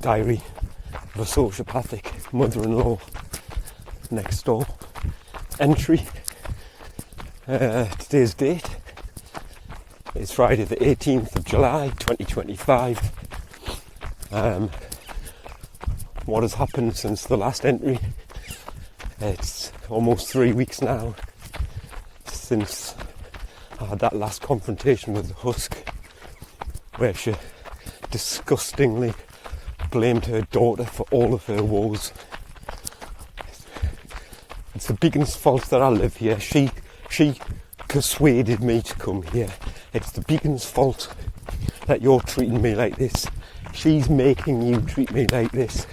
Diary of a Sociopathic Mother-in-Law Next Door. Entry. Today's date is Friday the 18th of July 2025. What has happened since the last entry? It's almost 3 weeks now since I had that last confrontation with the husk, where she disgustingly blamed her daughter for all of her woes. It's the Beacon's fault that I live here. She persuaded me to come here. It's the Beacon's fault that you're treating me like this. She's making you treat me like this.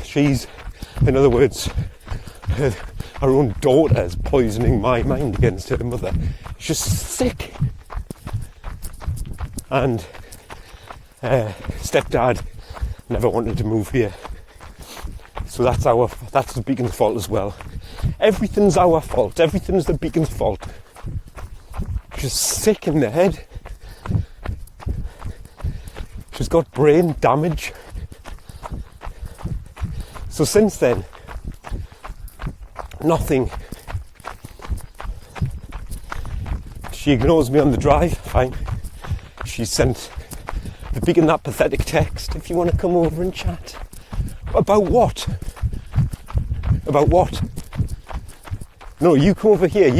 She's, in other words, her own daughter is poisoning my mind against her mother. She's sick. And stepdad never wanted to move here. So that's the Beacon's fault as well. Everything's our fault. Everything's the Beacon's fault. She's sick in the head. She's got brain damage. So since then, nothing. She ignores me on the drive, fine. She sent the Beacon that pathetic text, if you want to come over and chat. About what? About what? No, you come over here,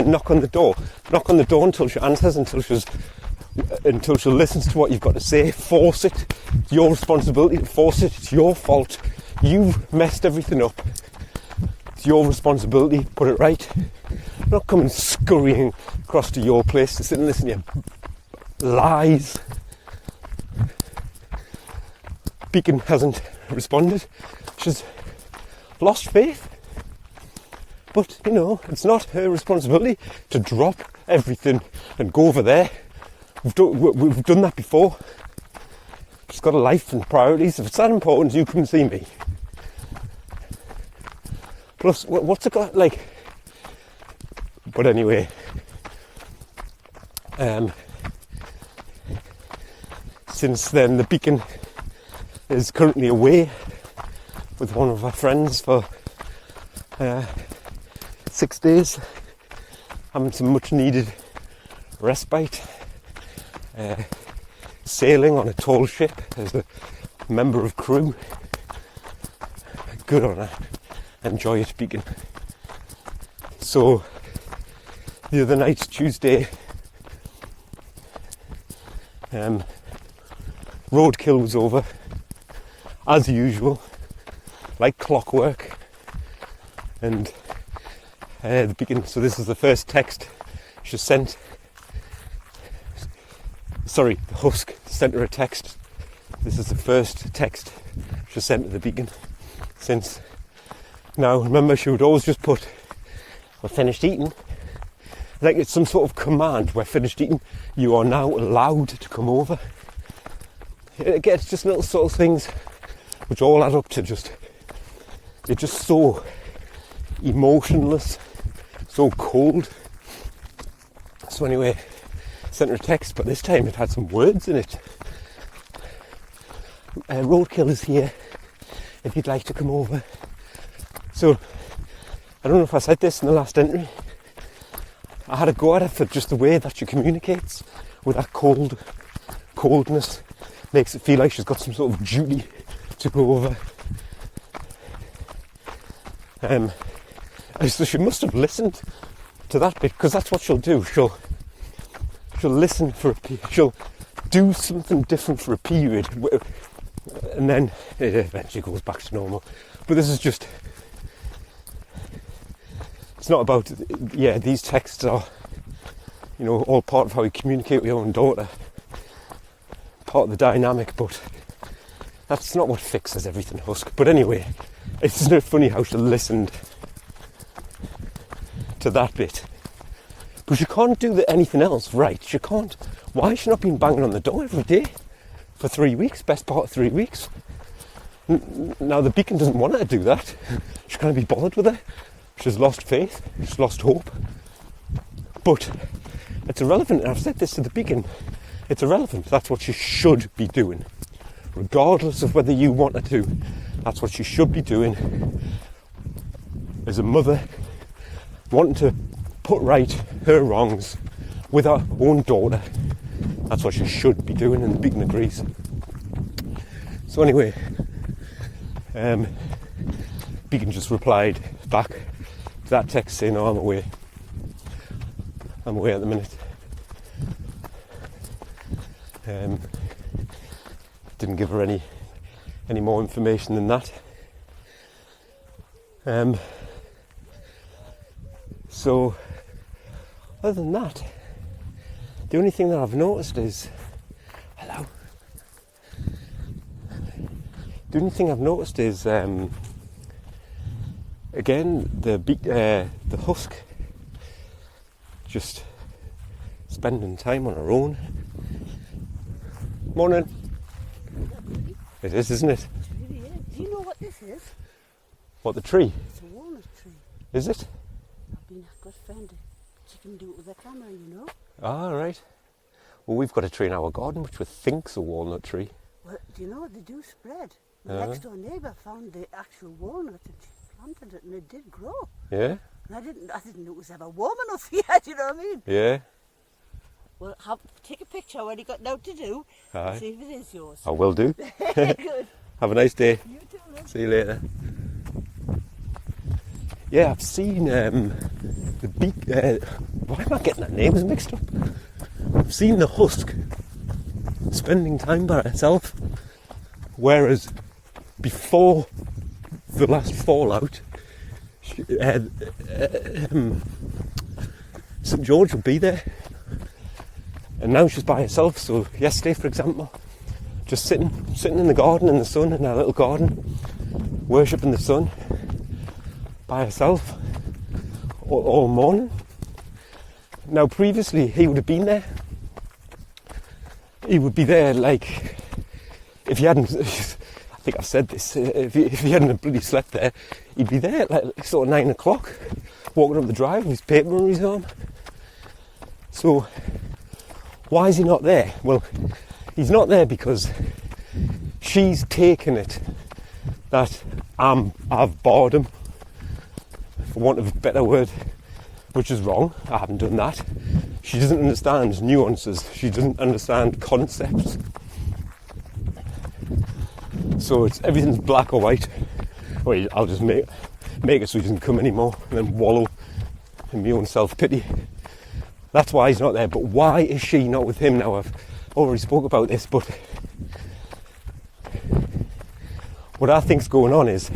knock on the door. Knock on the door until she answers, until she listens to what you've got to say. Force it. It's your responsibility to force it. It's your fault. You've messed everything up. It's your responsibility. Put it right. I'm not coming scurrying across to your place to sit and listen to your lies. Beacon hasn't responded. She's lost faith. But, you know, it's not her responsibility to drop everything and go over there. We've done that before. She's got a life and priorities. If it's that important, you come see me. Plus, what's it got like? But anyway, since then, the Beacon is currently away with one of our friends for 6 days, having some much needed respite, sailing on a tall ship as a member of crew. Good on her. Enjoy it, Beacon. So the other night, Tuesday, roadkill was over as usual, like clockwork, and the Beacon. So this is the first text she sent. Sorry, the husk sent her a text. This is the first text she sent to the Beacon since. Now, remember, she would always just put, "We're finished eating." Like it's some sort of command. "We're finished eating. You are now allowed to come over." Again, it's just little sort of things which all add up to you're just so emotionless, so cold. So anyway, sent her a text, but this time it had some words in it. "Roadkill is here, if you'd like to come over." So, I don't know if I said this in the last entry. I had a go at her for just the way that she communicates with that coldness. Makes it feel like she's got some sort of duty to go over. So she must have listened to that bit, because that's what she'll do. She'll listen for she'll do something different for a period, and then it eventually goes back to normal. But this is just, it's not about, these texts are, all part of how you communicate with your own daughter, part of the dynamic, but that's not what fixes everything, Husk. But anyway, isn't it funny how she listened to that bit? But she can't do anything else right. She can't. Why has she not been banging on the door every day for 3 weeks, best part of 3 weeks? Now the Beacon doesn't want her to do that. She can't be bothered with her. She's lost faith. She's lost hope. But it's irrelevant. And I've said this to the Beacon. It's irrelevant. That's what she should be doing. regardless of whether you want her to. That's what she should be doing as a mother, wanting to put right her wrongs with her own daughter. That's what she should be doing, and the Beacon agrees. So anyway, Beacon just replied back to that text saying, "No, I'm away. I'm away at the minute." Didn't give her any more information than that. So, other than that, the only thing that I've noticed is, hello. The only thing I've noticed is, again, the husk just spending time on her own. Morning. It is, isn't it? It really is. Do you know what this is? What, the tree? It's a walnut tree. Is it? I've been a good friend. She can do it with a camera, you know. Ah, right. Well, we've got a tree in our garden which we think's a walnut tree. Well, do you know what? They do spread. My next door neighbour found the actual walnut and she planted it and it did grow. Yeah? And I didn't know it was ever warm enough yet, you know what I mean? Yeah. Well, take a picture when you got now to do. Aye. See if it is yours. I will do. Good. Have a nice day. You too, love. See you later. Yeah, I've seen the why am I getting their names mixed up? I've seen the husk spending time by herself, whereas before the last fallout, St George would be there, and now she's by herself. So yesterday, for example, just sitting in the garden in the sun, in our little garden, worshipping the sun by herself all morning. Now previously he would have been there. He would be there, like, if he hadn't, I think I've said this, if he hadn't bloody slept there, he'd be there at like sort of 9 o'clock, walking up the drive with his paper on his arm. So why is he not there? Well, he's not there because she's taken it that I've bored him, for want of a better word, which is wrong. I haven't done that. She doesn't understand nuances. She doesn't understand concepts. So everything's black or white. Well, I'll just make it so he doesn't come anymore, and then wallow in my own self-pity. That's why he's not there. But why is she not with him now? I've already spoke about this, but what I think's going on is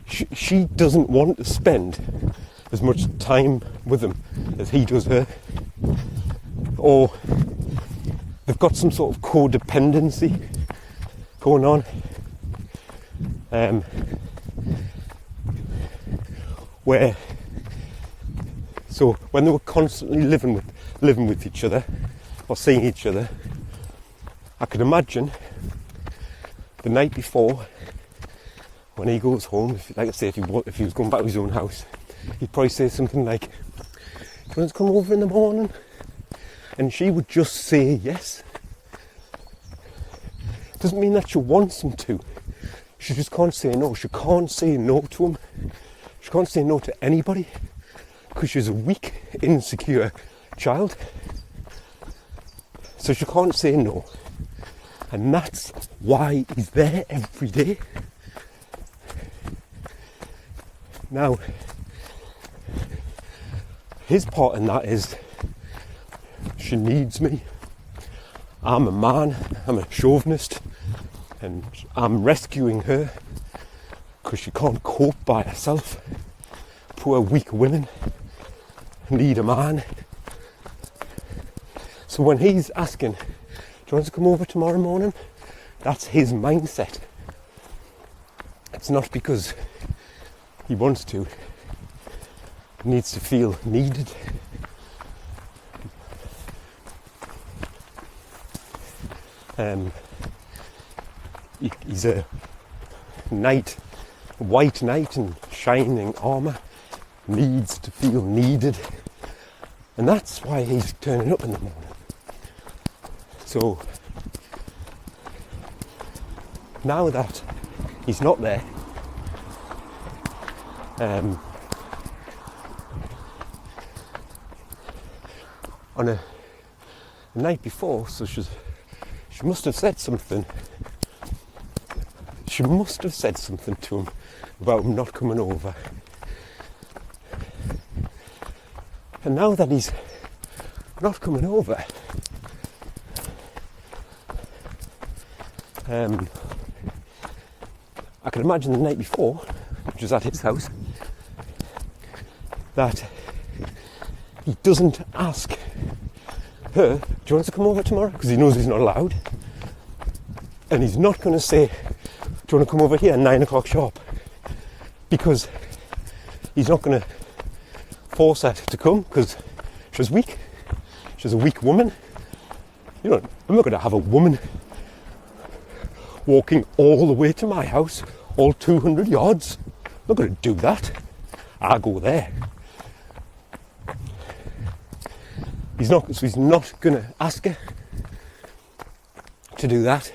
she doesn't want to spend as much time with him as he does her, or they've got some sort of codependency going on, where so when they were constantly living with each other or seeing each other, I could imagine the night before, when he goes home, like I say, if he was going back to his own house, he'd probably say something like, "Do you want to come over in the morning?" And she would just say yes. Doesn't mean that she wants him to. She just can't say no. She can't say no to him. She can't say no to anybody because she's a weak, insecure child. So she can't say no. And that's why he's there every day. Now, his part in that is she needs me. I'm a man, I'm a chauvinist, and I'm rescuing her because she can't cope by herself. Poor weak women need a man. So when he's asking, "Do you want to come over tomorrow morning?" that's his mindset. It's not because he wants to. He needs to feel needed. He's a white knight in shining armour, needs to feel needed, and that's why he's turning up in the morning. So now that he's not there, on a night before, so she must have said something. She must have said something to him about him not coming over. And now that he's not coming over, I can imagine the night before, which was at his house, that he doesn't ask her, do you want us to come over tomorrow? Because he knows he's not allowed. And he's not going to say, do you want to come over here at 9 o'clock sharp? Because he's not going to force her to come, because she's weak. She's a weak woman. You know, I'm not going to have a woman walking all the way to my house, all 200 yards. I'm not going to do that. I go there. He's not going to ask her to do that.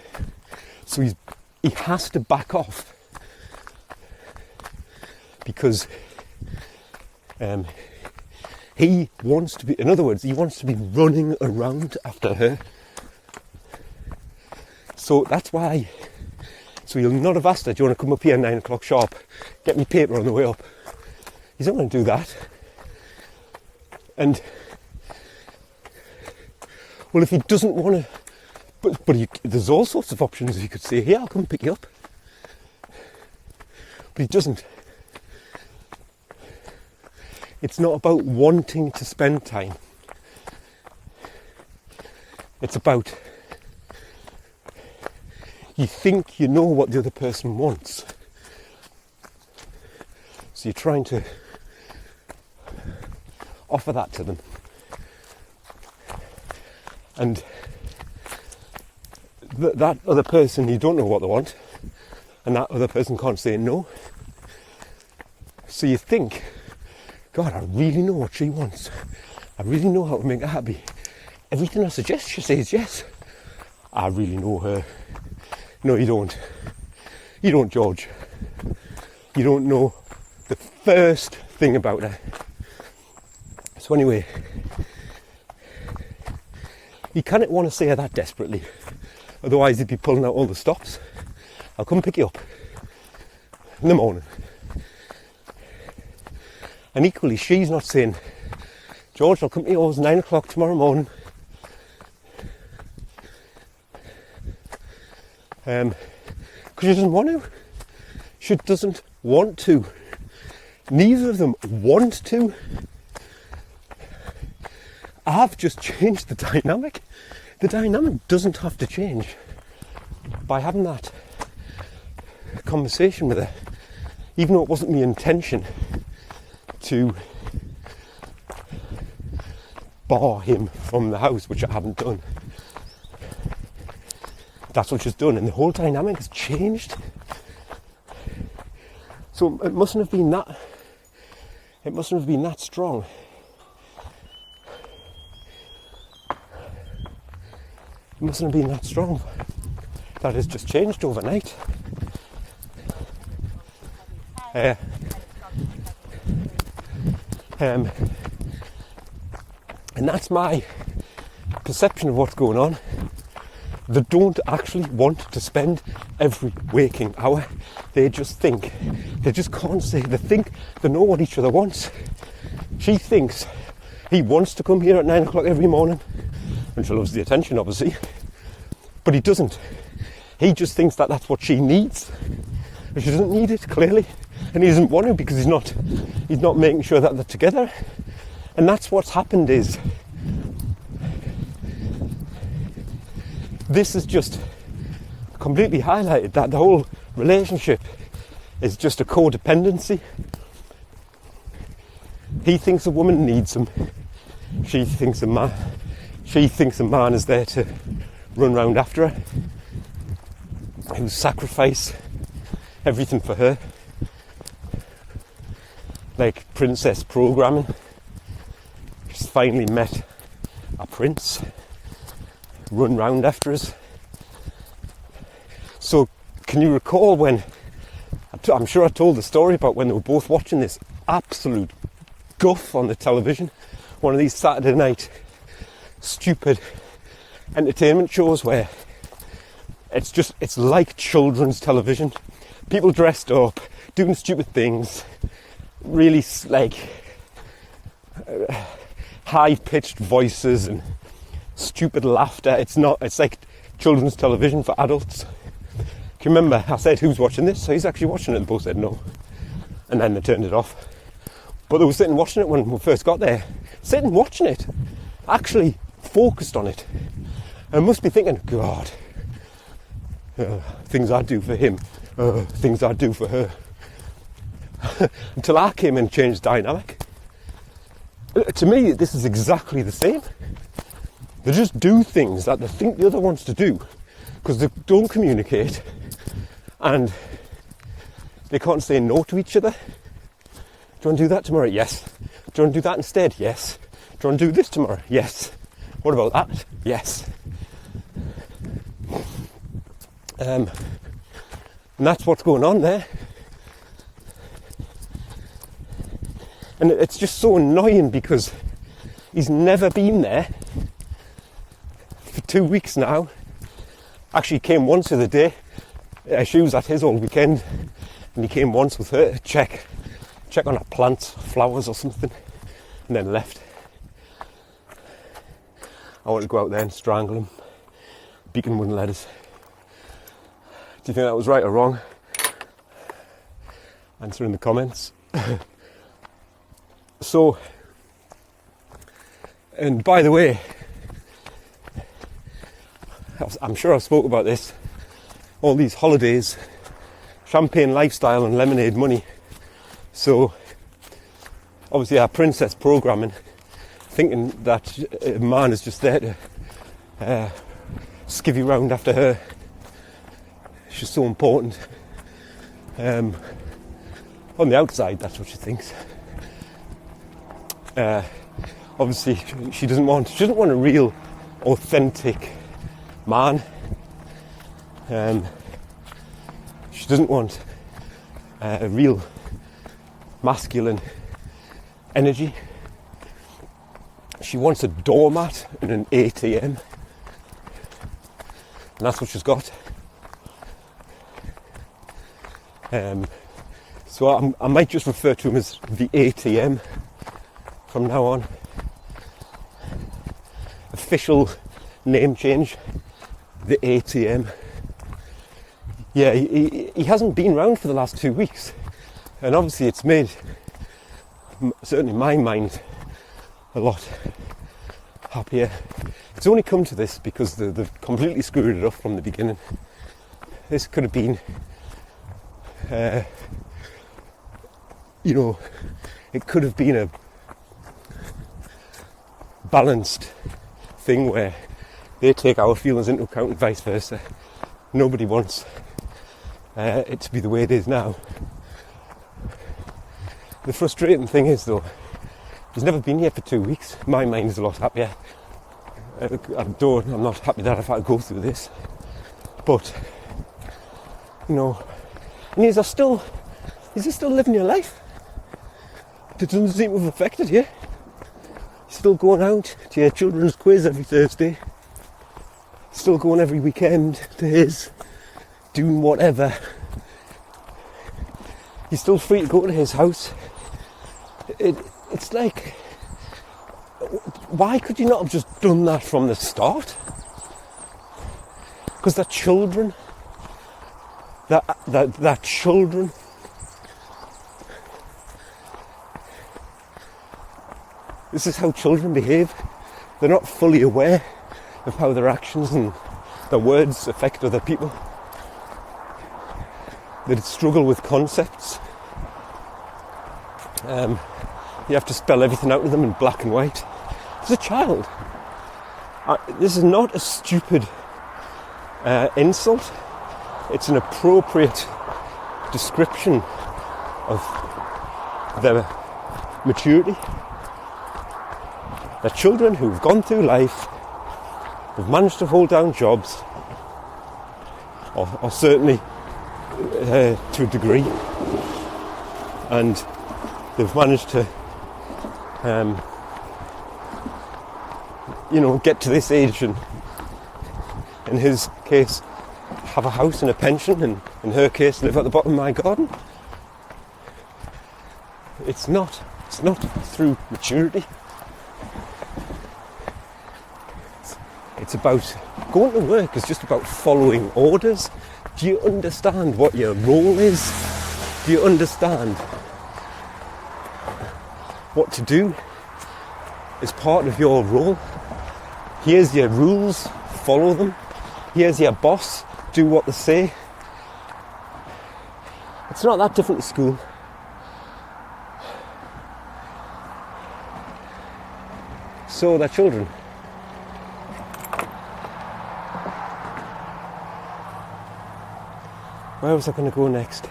So he has to back off, because he wants to be, in other words, he wants to be running around after her. So that's why. So he'll not have asked her, do you want to come up here at 9 o'clock sharp? Get me paper on the way up. He's not going to do that. And, well, if he doesn't want to, but there's all sorts of options. He could say, here, I'll come pick you up. But he doesn't. It's not about wanting to spend time. It's about, you think you know what the other person wants. So you're trying to offer that to them. And that other person, you don't know what they want. And that other person can't say no. So you think, God, I really know what she wants. I really know how to make her happy. Everything I suggest, she says yes. I really know her. No, you don't. You don't, George. You don't know the first thing about her. So anyway, he can't want to say her that desperately. Otherwise he'd be pulling out all the stops. I'll come pick you up in the morning. And equally, she's not saying, George, I'll come to yours 9 o'clock tomorrow morning. Because she doesn't want to. She doesn't want to. Neither of them want to. I've just changed the dynamic. The dynamic doesn't have to change by having that conversation with her, even though it wasn't my intention to bar him from the house, which I haven't done. That's what she's done, and the whole dynamic has changed. So it mustn't have been that. It mustn't have been that strong. It mustn't have been that strong. That has just changed overnight. And that's my perception of what's going on. They don't actually want to spend every waking hour. They just think. They just can't say. They think they know what each other wants. She thinks he wants to come here at 9 o'clock every morning. And she loves the attention, obviously. But he doesn't. He just thinks that that's what she needs. And she doesn't need it, clearly. And he doesn't want to, because he's not making sure that they're together. And that's what's happened is, this has just completely highlighted that the whole relationship is just a codependency. He thinks a woman needs him. She thinks a man is there to run round after her, who sacrifice everything for her, like princess programming. She's finally met a prince, run round after us. So can you recall when, I'm sure I told the story about when they were both watching this absolute guff on the television, one of these Saturday night stupid entertainment shows where it's like children's television. People dressed up, doing stupid things, really like high-pitched voices and stupid laughter. It's like children's television for adults. Can you remember I said, who's watching this? So he's actually watching it, and they both said no. And then they turned it off. But they were sitting watching it when we first got there. Sitting watching it. Actually focused on it. And must be thinking, God, things I'd do for him, things I'd do for her. Until I came in and changed the dynamic. To me, this is exactly the same. They just do things that they think the other wants to do because they don't communicate and they can't say no to each other. Do you want to do that tomorrow? Yes. Do you want to do that instead? Yes. Do you want to do this tomorrow? Yes. What about that? Yes. And that's what's going on there. And it's just so annoying because he's never been there for 2 weeks now. Actually, he came once the other day. She was at his all weekend, and he came once with her to check on her plants, flowers or something, and then left. I wanted to go out there and strangle him. Beacon wouldn't let us. Do you think that was right or wrong? Answer in the comments. So, and by the way, I'm sure I spoke about this, all these holidays, champagne lifestyle and lemonade money. So, obviously our princess programming, thinking that a man is just there to skivvy round after her. She's so important. On the outside, that's what she thinks. Obviously she doesn't want a real authentic man. She doesn't want a real masculine energy. She wants a doormat and an ATM, and that's what she's got. So I might just refer to him as the ATM from now on. Official name change, the ATM. Yeah, he hasn't been round for the last 2 weeks, and obviously it's made certainly my mind a lot happier. It's only come to this because they've completely screwed it up from the beginning. This could have been it could have been a balanced thing where they take our feelings into account and vice versa. Nobody wants it to be the way it is now. The frustrating thing is, though, he's never been here for 2 weeks. My mind is a lot happier. I'm not happy that I've had to go through this, but and is there still living your life? It doesn't seem to have affected you. You're still going out to your children's quiz every Thursday. Still going every weekend to his, doing whatever. You're still free to go to his house. It's like, why could you not have just done that from the start? Because they're children. They're children. This is how children behave. They're not fully aware of how their actions and their words affect other people. They struggle with concepts. You have to spell everything out to them in black and white. As a child, this is not a stupid insult. It's an appropriate description of their maturity. They're children who've gone through life, who've managed to hold down jobs, or certainly to a degree, and they've managed to get to this age, and in his case have a house and a pension, and in her case live at the bottom of my garden. It's not through maturity. It's about going to work. It's just about following orders. Do you understand what your role is? Do you understand what to do as part of your role? Here's your rules, follow them. Here's your boss, do what they say. It's not that different to school. So they're children. Where was I going to go next?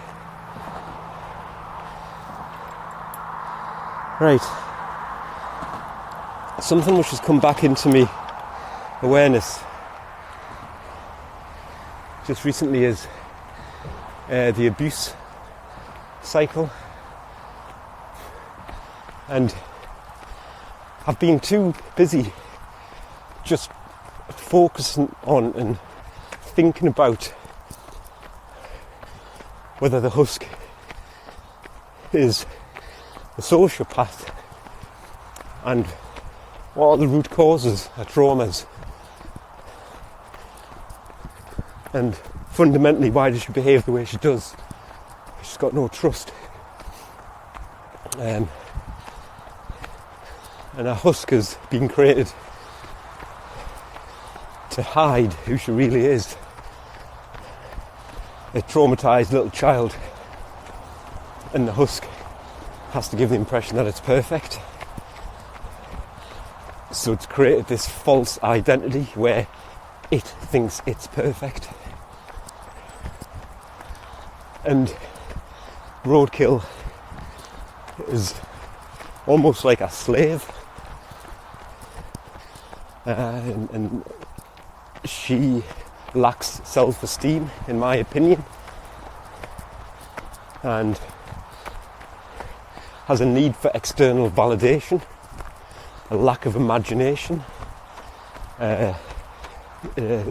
Right. Something which has come back into me awareness just recently is the abuse cycle. And I've been too busy just focusing on and thinking about whether the husk is a sociopath and what are the root causes, her traumas, and fundamentally why does she behave the way she does. She's got no trust, and a husk has been created to hide who she really is. A traumatised little child, and the husk has to give the impression that it's perfect. So it's created this false identity where it thinks it's perfect. And roadkill is almost like a slave, and she lacks self-esteem, in my opinion, and has a need for external validation, a lack of imagination,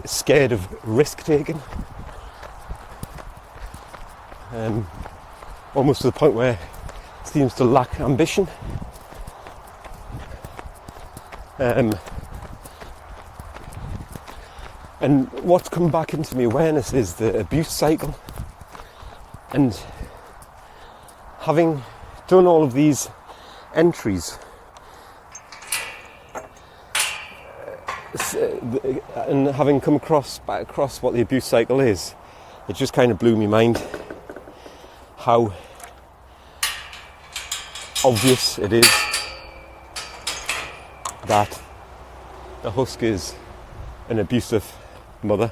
scared of risk-taking, almost to the point where it seems to lack ambition. And what's come back into my awareness is the abuse cycle. And having done all of these entries, and having come across what the abuse cycle is, it just kind of blew my mind how obvious it is that the husk is an abusive mother.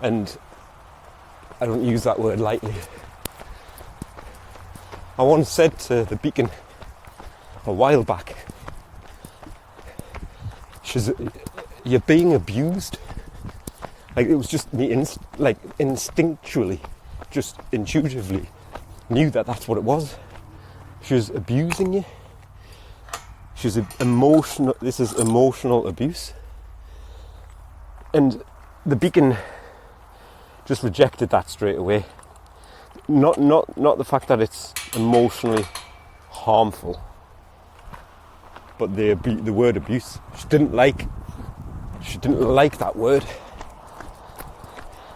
And I don't use that word lightly. I once said to the Beacon a while back, you're being abused. Like, it was just me, instinctually, just intuitively knew that that's what it was. She was abusing you. This is emotional abuse. And the Beacon just rejected that straight away. Not the fact that it's emotionally harmful, but the word abuse. She didn't like that word,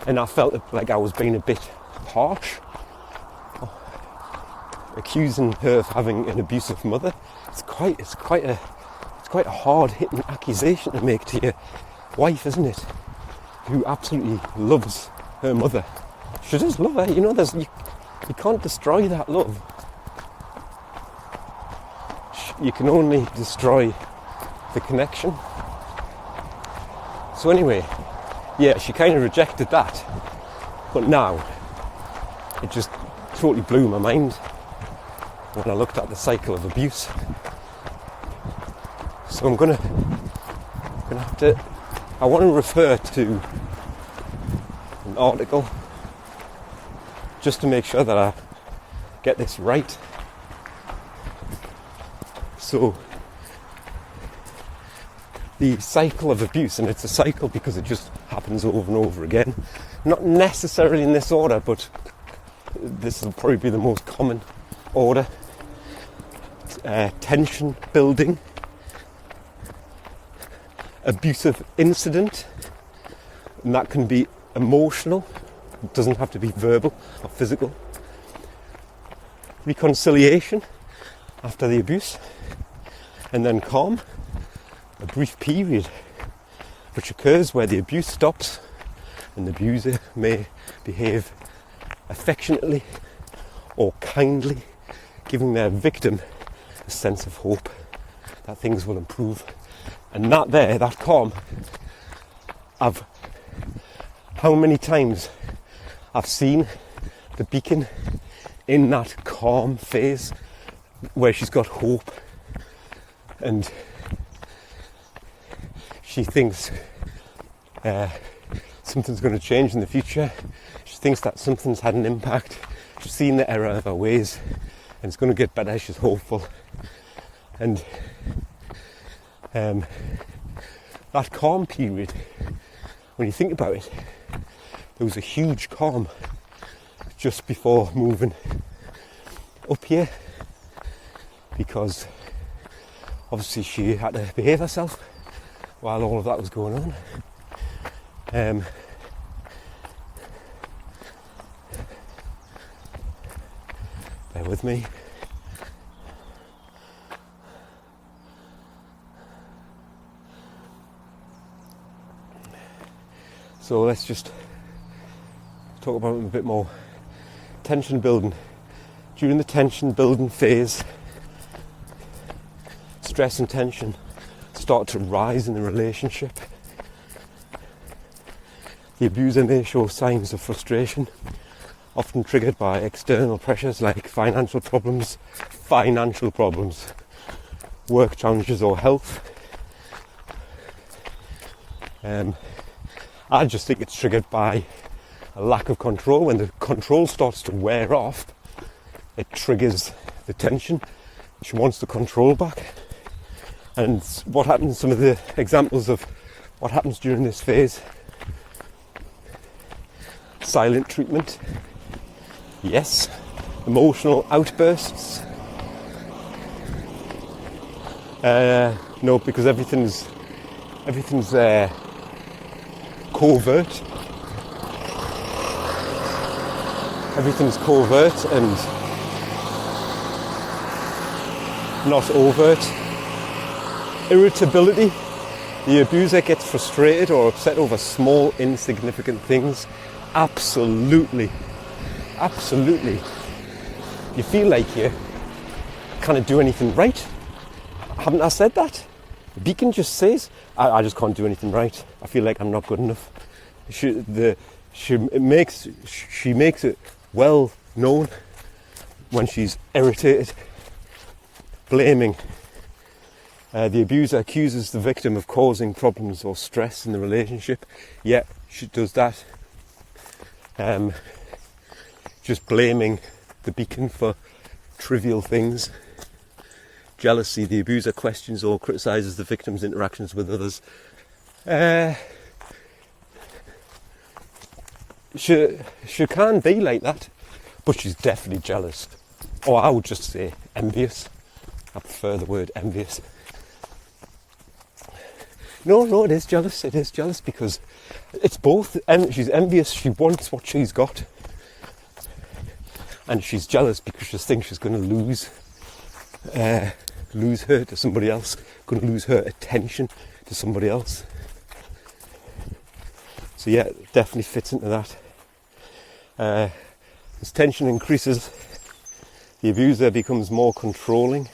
and I felt like I was being a bit harsh, accusing her of having an abusive mother. It's quite a hard-hitting accusation to make to your wife, isn't it? Who absolutely loves her mother. She does love her. You can't destroy that love. You can only destroy the connection. So anyway, yeah, she kind of rejected that. But now, it just totally blew my mind when I looked at the cycle of abuse. So I'm gonna have to. I want to refer to an article just to make sure that I get this right. So the cycle of abuse, and it's a cycle because it just happens over and over again, not necessarily in this order, but this will probably be the most common order. Tension building, abusive incident, and that can be emotional, it doesn't have to be verbal or physical. Reconciliation after the abuse, and then calm, a brief period which occurs where the abuse stops and the abuser may behave affectionately or kindly, giving their victim a sense of hope that things will improve. And that calm, how many times I've seen the beacon in that calm phase where she's got hope and she thinks something's going to change in the future. She thinks that something's had an impact. She's seen the error of her ways and it's going to get better. She's hopeful. And that calm period, when you think about it, there was a huge calm just before moving up here, because obviously she had to behave herself while all of that was going on. Bear with me. So let's just talk about it a bit more. Tension building. During the tension building phase, stress and tension start to rise in the relationship. The abuser may show signs of frustration, often triggered by external pressures like financial problems, work challenges or health. I just think it's triggered by a lack of control. When the control starts to wear off, it triggers the tension. She wants the control back. And what happens, some of the examples of what happens during this phase: silent treatment, yes. Emotional outbursts, no, because everything's covert. Everything's covert and not overt. Irritability. The abuser gets frustrated or upset over small, insignificant things. Absolutely. You feel like you can't do anything right. Haven't I said that? The beacon just says, I just can't do anything right. I feel like I'm not good enough. She makes it well known when she's irritated, blaming. The abuser accuses the victim of causing problems or stress in the relationship. Yeah, she does that. Just blaming the beacon for trivial things. Jealousy. The abuser questions or criticises the victim's interactions with others. She can be like that, but she's definitely jealous. Or I would just say envious. I prefer the word envious. No, it is jealous. It is jealous because it's both. She's envious. She wants what she's got. And she's jealous because she thinks she's going to lose her to somebody else, going to lose her attention to somebody else. So yeah, it definitely fits into that. As tension increases, the abuser becomes more controlling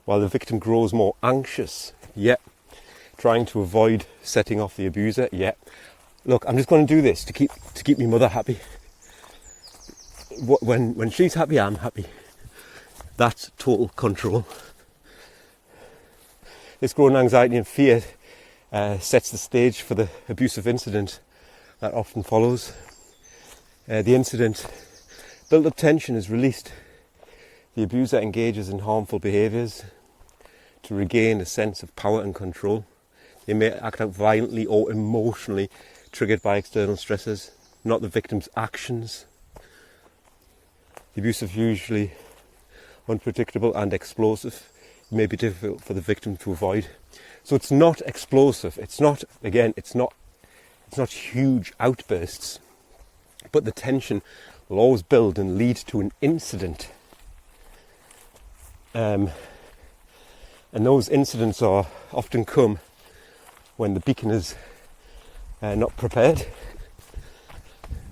while the victim grows more anxious. Yeah, trying to avoid setting off the abuser. Yeah, look, I'm just going to do this to keep my mother happy. When she's happy, I'm happy. That's total control. This growing anxiety and fear sets the stage for the abusive incident that often follows. The incident Built-up tension is released. The abuser engages in harmful behaviours to regain a sense of power and control. They may act out violently or emotionally, triggered by external stresses, not the victim's actions. The abusive is usually unpredictable and explosive. It may be difficult for the victim to avoid. So it's not explosive. It's not huge outbursts, but the tension will always build and lead to an incident. And those incidents are often come when the beacon is not prepared,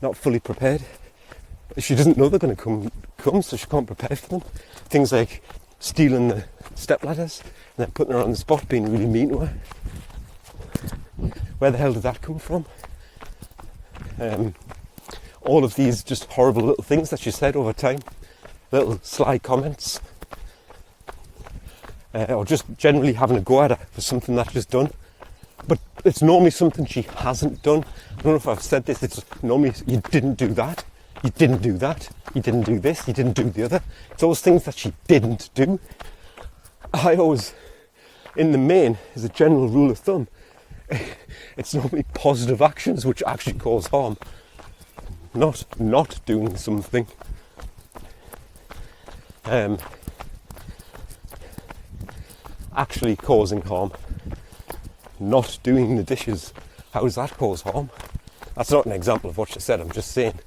not fully prepared. She doesn't know they're going to come, so she can't prepare for them. Things like stealing the stepladders and then putting her on the spot, being really mean to her. Where the hell did that come from? All of these just horrible little things that she said over time, little sly comments, or just generally having a go at her for something that she's done. But it's normally something she hasn't done. I don't know if I've said this, it's normally, you didn't do that, you didn't do that, you didn't do this, you didn't do the other. It's always things that she didn't do. I always, in the main, as a general rule of thumb, it's normally positive actions which actually cause harm, not doing something. Actually causing harm, not doing the dishes. How does that cause harm? That's not an example of what she said, I'm just saying.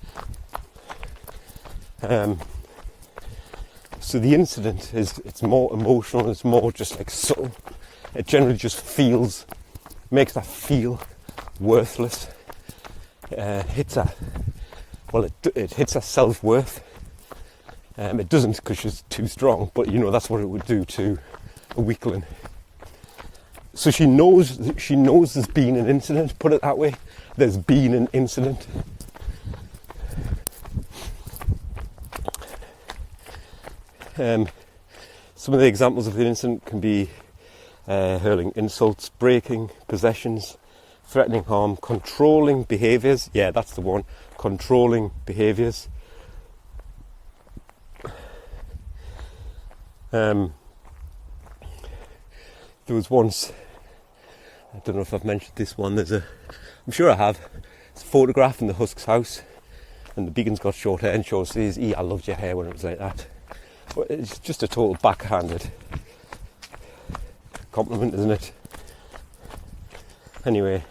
So the incident it's more emotional, it's more just like subtle. It generally just makes her feel worthless. Hits her, well, it hits her self-worth. It doesn't because she's too strong, but that's what it would do to a weakling. So she knows there's been an incident, put it that way. There's been an incident. Some of the examples of the incident can be hurling insults, breaking possessions, threatening harm, controlling behaviours. Yeah, that's the one. Controlling behaviours. There was once, I don't know if I've mentioned this one, I'm sure I have, it's a photograph in the Husk's house and the beacon's got short hair and Shaw says, I loved your hair when it was like that. But it's just a total backhanded compliment, isn't it? Anyway,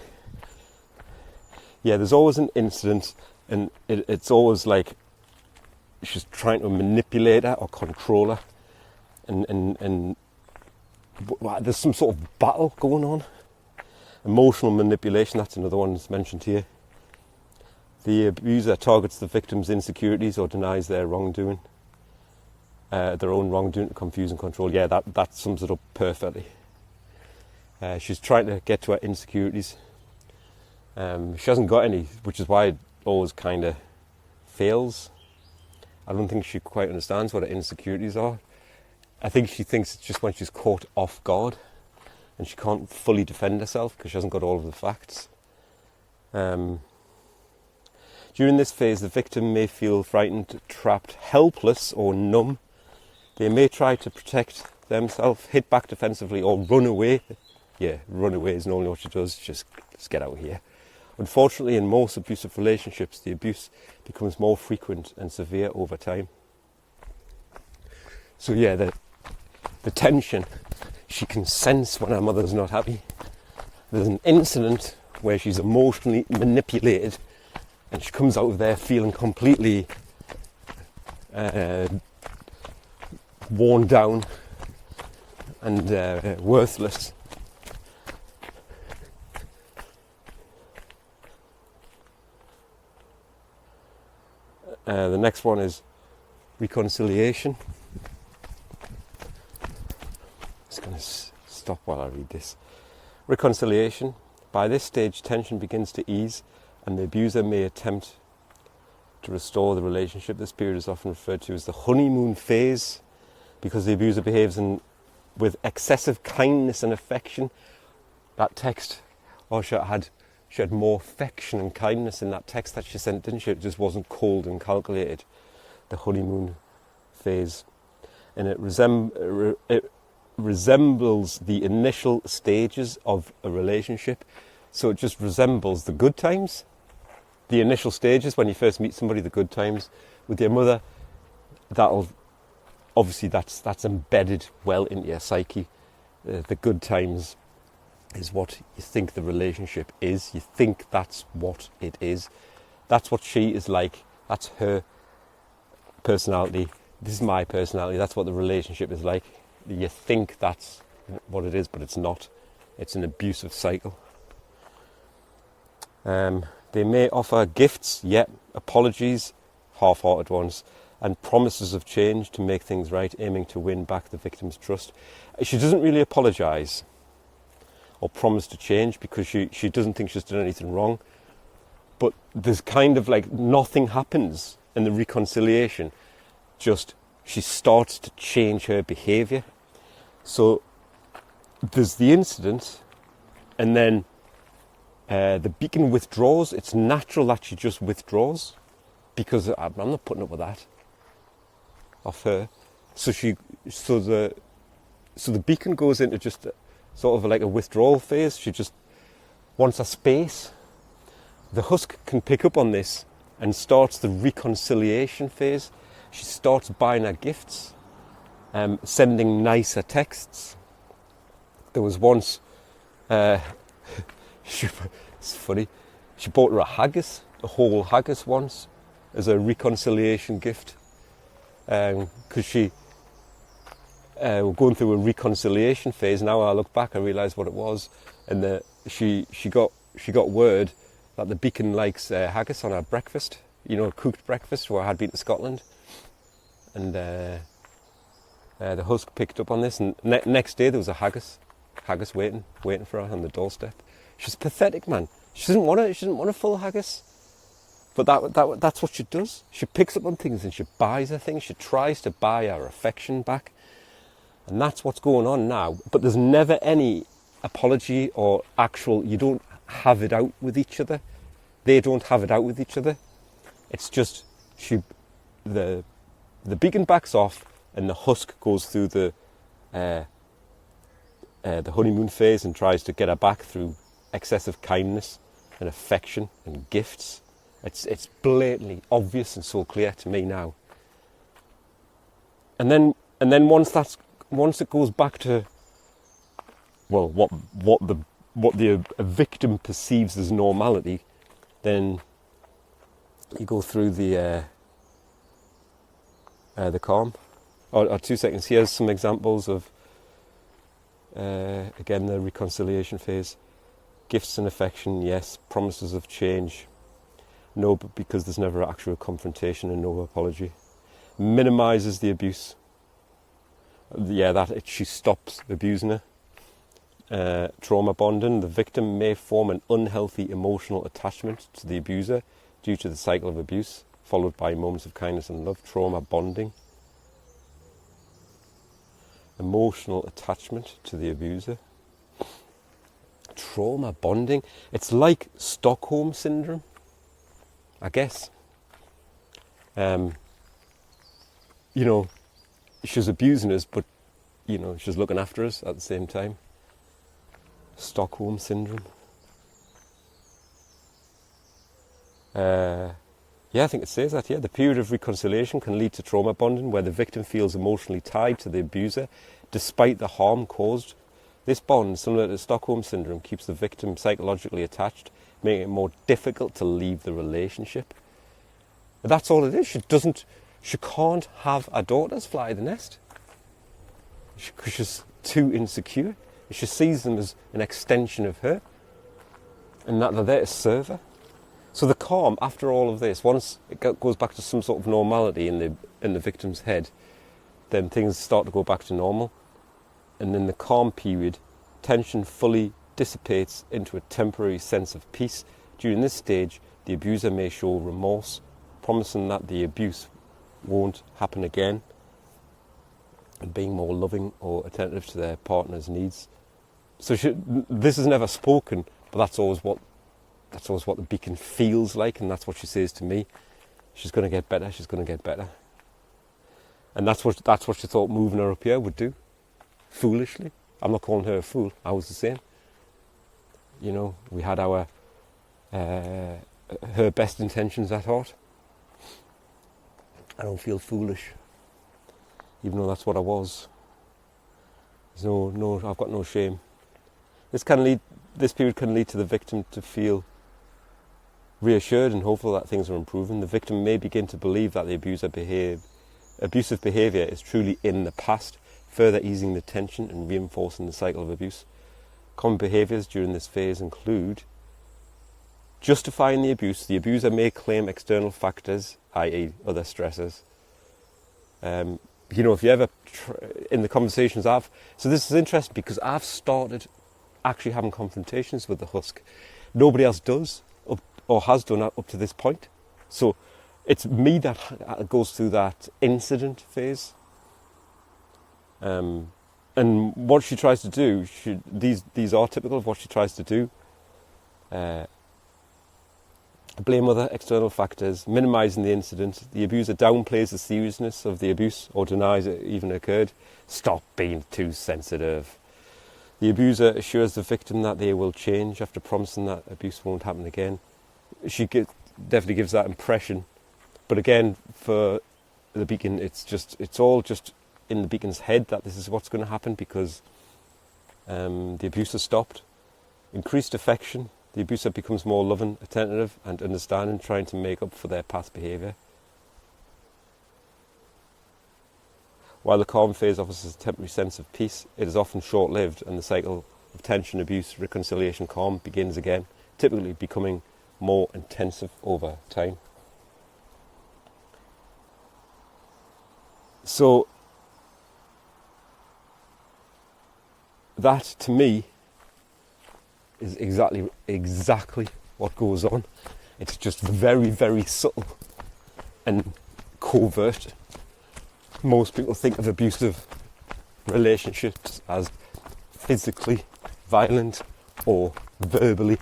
yeah, there's always an incident and it's always like she's trying to manipulate her or control her and there's some sort of battle going on. Emotional manipulation, that's another one that's mentioned here. The abuser targets the victim's insecurities or denies their wrongdoing, their own wrongdoing to confuse and control. Yeah, that sums it up perfectly. She's trying to get to her insecurities. She hasn't got any, which is why it always kind of fails. I don't think she quite understands what her insecurities are. I think she thinks it's just when she's caught off guard and she can't fully defend herself because she hasn't got all of the facts. During this phase, the victim may feel frightened, trapped, helpless or numb. They may try to protect themselves, hit back defensively or run away. Yeah, run away is normally what she does, just get out of here. Unfortunately, in most abusive relationships, the abuse becomes more frequent and severe over time. So yeah, the tension, she can sense when her mother's not happy. There's an incident where she's emotionally manipulated and she comes out of there feeling completely worn down and worthless. The next one is reconciliation. Just going to stop while I read this. Reconciliation. By this stage, tension begins to ease and the abuser may attempt to restore the relationship. This period is often referred to as the honeymoon phase because the abuser behaves with excessive kindness and affection. That text, she had more affection and kindness in that text that she sent, didn't she? It just wasn't cold and calculated. the honeymoon phase. And it resembles the initial stages of a relationship. So it just resembles the good times, the initial stages when you first meet somebody, the good times. With your mother, that's embedded well into your psyche. The good times is what you think the relationship is. You think that's what it is. That's what she is like. That's her personality. This is my personality. That's what the relationship is like. You think that's what it is, but it's not. It's an abusive cycle. They may offer gifts, yet apologies, half-hearted ones, and promises of change to make things right, aiming to win back the victim's trust. She doesn't really apologise or promise to change because she doesn't think she's done anything wrong. But there's kind of like nothing happens in the reconciliation. Just she starts to change her behaviour. So there's the incident, and then the beacon withdraws. It's natural that she just withdraws because I'm not putting up with that off her. So the beacon goes into just sort of like a withdrawal phase. She just wants a space. The husk can pick up on this and starts the reconciliation phase. She starts buying her gifts, sending nicer texts. There was once, it's funny, she bought her a haggis, a whole haggis once, as a reconciliation gift. Because she were going through a reconciliation phase. Now I look back, I realise what it was, and she got word that the beacon likes haggis on her breakfast. You know, cooked breakfast, where I had been to Scotland. And the husk picked up on this, and next day there was a haggis waiting for her on the doorstep. She's pathetic, man. She doesn't want a full haggis, but that's what she does. She picks up on things and she buys her things. She tries to buy her affection back, and that's what's going on now. But there's never any apology or actual. You don't have it out with each other. They don't have it out with each other. It's just the beacon backs off, and the husk goes through the honeymoon phase and tries to get her back through excessive kindness and affection and gifts. It's blatantly obvious and so clear to me now. And then once it goes back to, well, what the victim perceives as normality, then you go through the calm. Or 2 seconds. Here's some examples of again the reconciliation phase. Gifts and affection, yes. Promises of change, no, but because there's never actual confrontation and no apology. Minimises the abuse. She stops abusing her. Trauma bonding. The victim may form an unhealthy emotional attachment to the abuser due to the cycle of abuse, followed by moments of kindness and love. Trauma bonding. Emotional attachment to the abuser. Trauma bonding. It's like Stockholm syndrome, I guess. She's abusing us, but she's looking after us at the same time. Stockholm syndrome. I think it says that here. The period of reconciliation can lead to trauma bonding, where the victim feels emotionally tied to the abuser despite the harm caused. This bond, similar to Stockholm syndrome, keeps the victim psychologically attached, making it more difficult to leave the relationship. But that's all it is. She can't have her daughters fly the nest because she's too insecure. She sees them as an extension of her, and that they're there to serve her. So the calm, after all of this, once it goes back to some sort of normality in the victim's head, then things start to go back to normal. And in the calm period, tension fully dissipates into a temporary sense of peace. During this stage, the abuser may show remorse, promising that the abuse won't happen again, and being more loving or attentive to their partner's needs. So this is never spoken, but that's always what the beacon feels like, and that's what she says to me. She's going to get better. She's going to get better. And that's what she thought moving her up here would do. Foolishly. I'm not calling her a fool. I was the same. You know, we had our her best intentions at heart. I don't feel foolish, even though that's what I was. There's no, I've got no shame. This period can lead to the victim to feel reassured and hopeful that things are improving. The victim may begin to believe that the abusive behaviour is truly in the past, further easing the tension and reinforcing the cycle of abuse. Common behaviours during this phase include justifying the abuse. The abuser may claim external factors, i.e. other stressors. You know, if you ever, in the conversations so this is interesting because I've started actually having confrontations with the husk. Nobody else does, or has done up to this point. So it's me that goes through that incident phase. And what she tries to do, these are typical of what she tries to do. Blame other external factors, minimising the incident. The abuser downplays the seriousness of the abuse or denies it even occurred. Stop being too sensitive. The abuser assures the victim that they will change after promising that abuse won't happen again. She definitely gives that impression. But again, for the beacon, it's all just in the beacon's head that this is what's going to happen because the abuse has stopped. Increased affection. The abuser becomes more loving, attentive and understanding, trying to make up for their past behaviour. While the calm phase offers a temporary sense of peace, it is often short-lived and the cycle of tension, abuse, reconciliation, calm begins again, typically becoming more intensive over time. So that, to me, is exactly what goes on. It's just very, very subtle and covert. Most people think of abusive relationships as physically violent or verbally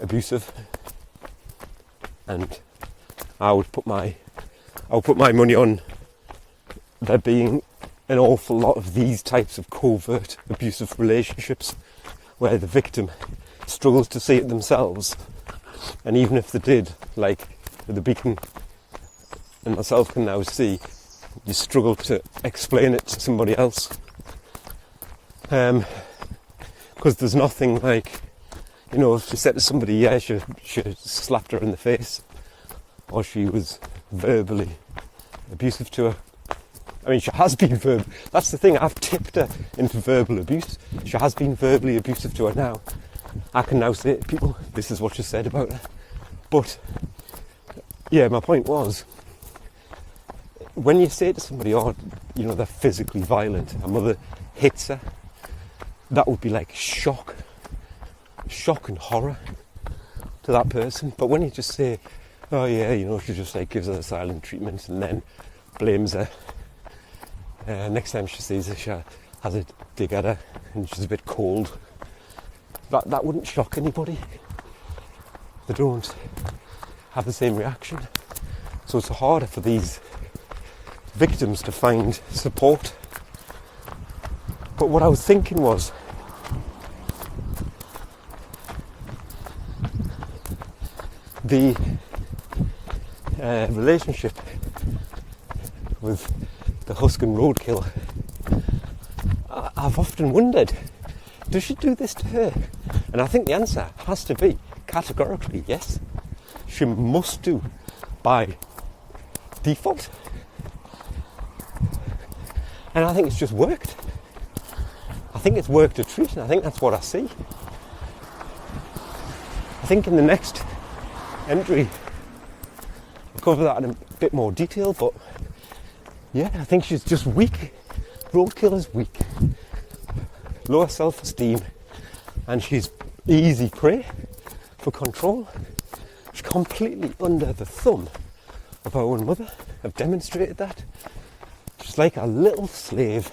abusive, and I would put my money on there being an awful lot of these types of covert abusive relationships where the victim struggles to see it themselves, and even if they did, like the beacon and myself can now see, you struggle to explain it to somebody else, because there's nothing like, you know, if you said to somebody, yeah, she slapped her in the face, or she was verbally abusive to her. I mean, she has been verbal. That's the thing, I've tipped her into verbal abuse. She has been verbally abusive to her now. I can now say to people, this is what she said about her. But, yeah, my point was, when you say to somebody, oh, you know, they're physically violent, her mother hits her, that would be like shock and horror to that person. But when you just say, oh yeah, you know, she just like gives her the silent treatment and then blames her, next time she sees her, she has a dig at her and she's a bit cold, that wouldn't shock anybody. They don't have the same reaction. So it's harder for these victims to find support. But what I was thinking was, the relationship with the husk and roadkill, I've often wondered, does she do this to her? And I think the answer has to be categorically yes. She must do by default. And I think it's just worked. I think it's worked a treat, and I think that's what I see. I think in the next entry I'll cover that in a bit more detail, but yeah, I think she's just weak. Roadkill is weak. Lower self-esteem, and she's easy prey for control. She's completely under the thumb of her own mother. I've demonstrated that. She's like a little slave.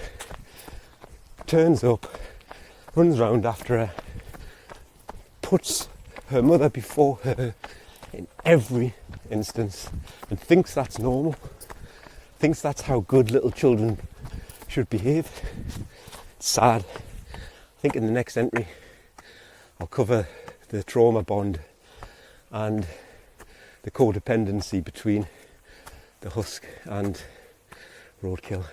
Turns up, runs round after her, puts her mother before her in every instance, and thinks that's normal. thinks that's how good little children should behave. It's sad. I think in the next entry I'll cover the trauma bond and the codependency between the husk and roadkill.